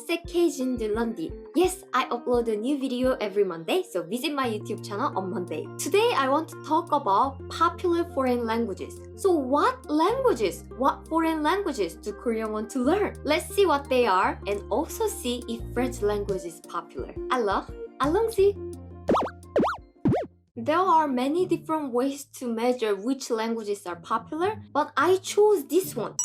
c'est K-Jin de Langue. Yes, I upload a new video every Monday, so visit my YouTube channel on Monday. Today I want to talk about popular foreign languages. So what foreign languages do Koreans want to learn? Let's see what they are and also see if French language is popular. Alors, allons-y! There are many different ways to measure which languages are popular, but I chose this one.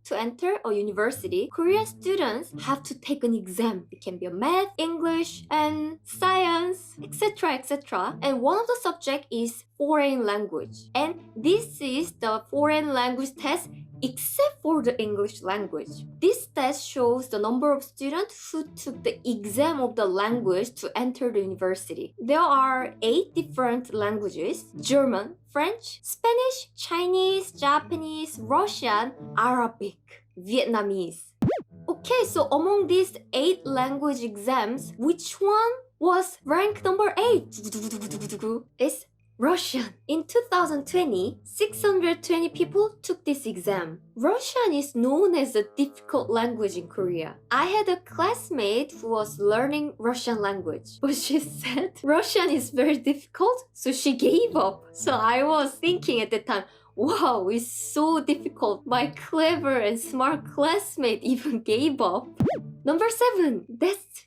To enter a university, Korean students have to take an exam. It can be a math, English, and science, etc., etc. And one of the subjects is foreign language. And this is the foreign language test except for the English language. This test shows the number of students who took the exam of the language to enter the university. There are 8 different languages: German, French, Spanish, Chinese, Japanese, Russian, Arabic, Vietnamese. Okay, so among these 8 language exams, which one was ranked number 8? It's Russian. In 2020, 620 people took this exam. Russian is known as a difficult language in Korea. I had a classmate who was learning Russian language, but she said Russian is very difficult, so she gave up. So I was thinking at the time, wow, it's so difficult. My clever and smart classmate even gave up. Number 7, that's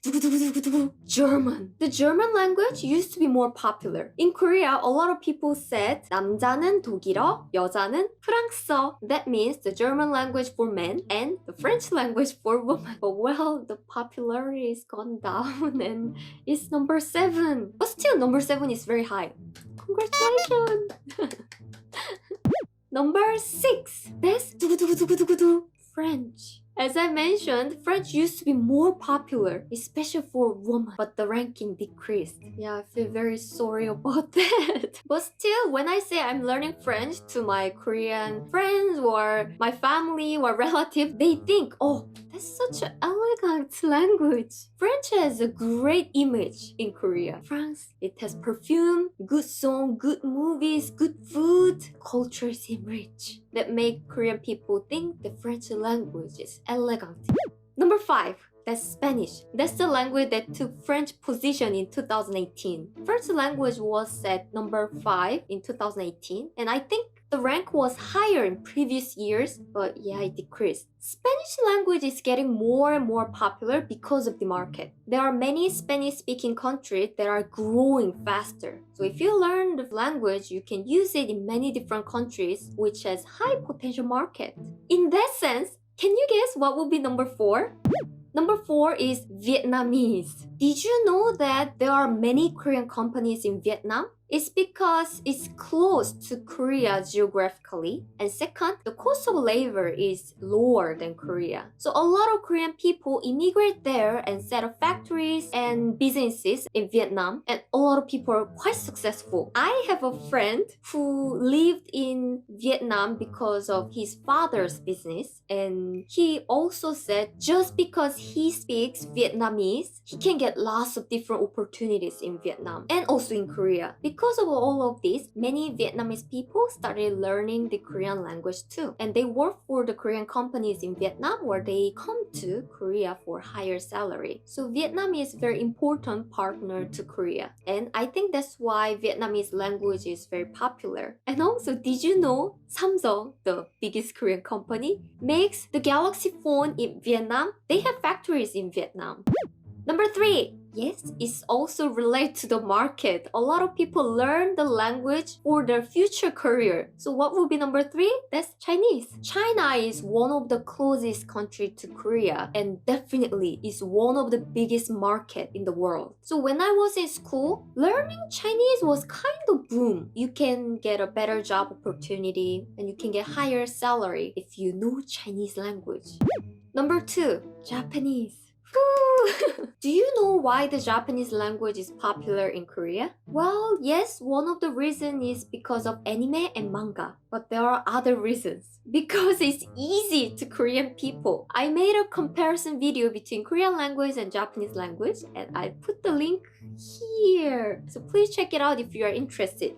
German. The German language used to be more popular. In Korea, a lot of people said 남자는 독일어, 여자는 프랑스어. That means the German language for men and the French language for women. But well, the popularity has gone down and it's number 7. But still, number 7 is very high. Congratulations! Number 6, that's French. As I mentioned, French used to be more popular, especially for women, but the ranking decreased. Yeah, I feel very sorry about that. But still, when I say I'm learning French to my Korean friends or my family or relatives, they think, oh, that's such an elegant language. French has a great image in Korea. France, it has perfume, good song, good movies, good food. Culture is rich that make Korean people think the French language is elegant. Number 5, that's Spanish. That's the language that took French position in 2018. French language was at number 5 in 2018, and I think the rank was higher in previous years, but yeah, it decreased. Spanish language is getting more and more popular because of the market. There are many Spanish-speaking countries that are growing faster. So if you learn the language, you can use it in many different countries, which has high potential market. In that sense, can you guess what will be number 4? Number 4 is Vietnamese. Did you know that there are many Korean companies in Vietnam? It's because it's close to Korea geographically. And second, the cost of labor is lower than Korea. So a lot of Korean people immigrate there and set up factories and businesses in Vietnam. And a lot of people are quite successful. I have a friend who lived in Vietnam because of his father's business. And he also said just because he speaks Vietnamese, he can get lots of different opportunities in Vietnam and also in Korea. Because of all of this, many Vietnamese people started learning the Korean language too. And they work for the Korean companies in Vietnam where they come to Korea for higher salary. So Vietnam is a very important partner to Korea. And I think that's why Vietnamese language is very popular. And also, did you know Samsung, the biggest Korean company, makes the Galaxy phone in Vietnam? They have factories in Vietnam. Number 3, yes, it's also related to the market. A lot of people learn the language for their future career. So what will be number 3? That's Chinese. China is one of the closest countries to Korea and definitely is one of the biggest market in the world. So when I was in school, learning Chinese was kind of boom. You can get a better job opportunity and you can get higher salary if you know Chinese language. Number 2, Japanese. Do you know why the Japanese language is popular in Korea? Well, yes, one of the reasons is because of anime and manga. But there are other reasons. Because it's easy to Korean people. I made a comparison video between Korean language and Japanese language, and I put the link here. So please check it out if you are interested.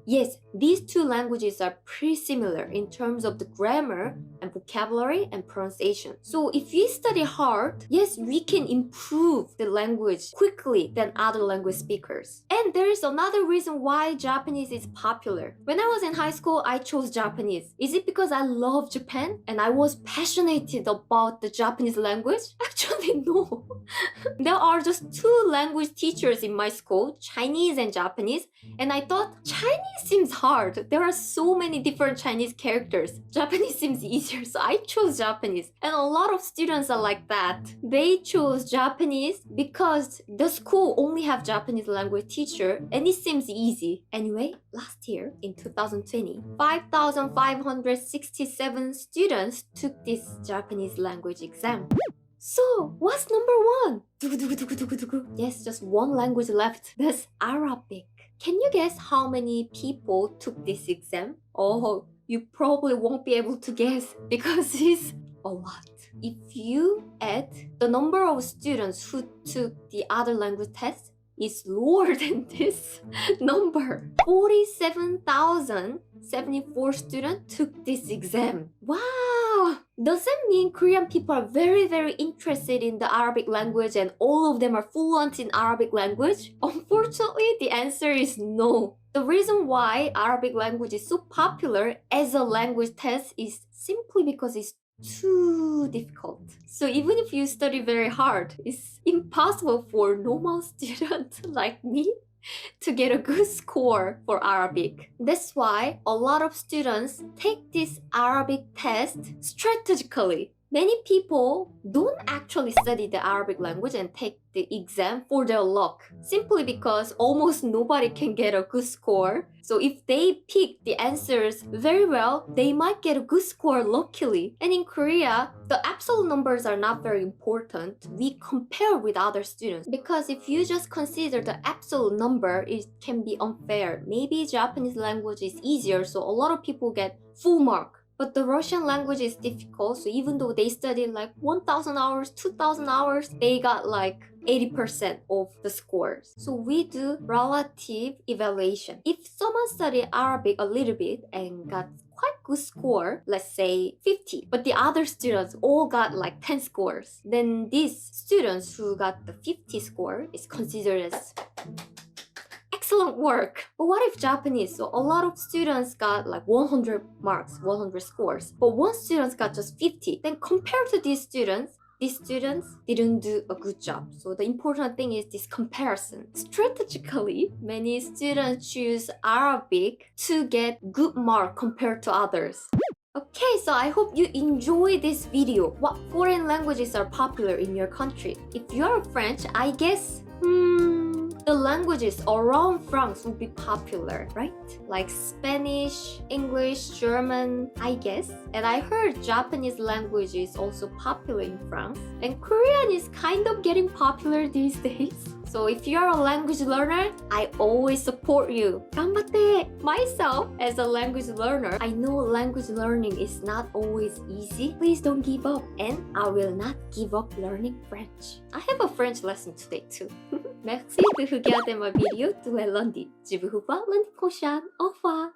Yes, these two languages are pretty similar in terms of the grammar and vocabulary and pronunciation. So if we study hard, yes, we can improve the language quickly than other language speakers. And there is another reason why Japanese is popular. When I was in high school, I chose Japanese. Is it because I love Japan and I was passionate about the Japanese language? Actually, no. There are just two language teachers in my school, Chinese and Japanese, and I thought Chinese seems hard. There are so many different Chinese characters. Japanese seems easier, so I chose Japanese. And a lot of students are like that. They chose Japanese because the school only have Japanese language teacher and it seems easy. Anyway, last year in 2020, 5,567 students took this Japanese language exam. So, what's number one? Yes, just one language left. That's Arabic. Can you guess how many people took this exam? Oh, you probably won't be able to guess because it's a lot. If you add the number of students who took the other language test, it's lower than this number. 47,074 students took this exam. Wow! Does that mean Korean people are very interested in the Arabic language and all of them are fluent in Arabic language? Unfortunately, the answer is no. The reason why Arabic language is so popular as a language test is simply because it's too difficult. So even if you study very hard, it's impossible for normal students like me to get a good score for Arabic. That's why a lot of students take this Arabic test strategically. Many people don't actually study the Arabic language and take the exam for their luck, simply because almost nobody can get a good score. So if they pick the answers very well, they might get a good score luckily. And in Korea, the absolute numbers are not very important. We compare with other students because if you just consider the absolute number, it can be unfair. Maybe Japanese language is easier, so a lot of people get full mark. But the Russian language is difficult, so even though they studied like 1,000 hours, 2,000 hours, they got like 80% of the scores. So we do relative evaluation. If someone studied Arabic a little bit and got quite good score, let's say 50, but the other students all got like 10 scores, then these students who got the 50 score is considered as excellent work. But what if Japanese? So a lot of students got like 100 marks, 100 scores, but one student got just 50. Then compared to these students didn't do a good job. So the important thing is this comparison. Strategically, many students choose Arabic to get good mark compared to others. Okay, so I hope you enjoy this video. What foreign languages are popular in your country? If you are French, I guess, the languages around France would be popular, right? Like Spanish, English, German, I guess. And I heard Japanese language is also popular in France. And Korean is kind of getting popular these days. So if you're a language learner, I always support you. ganbatte! Myself, as a language learner, I know language learning is not always easy. Please don't give up. And I will not give up learning French. I have a French lesson today too. Merci de regarder ma vidéo. Tu es lundi. Je vous revois lundi prochain. Au revoir.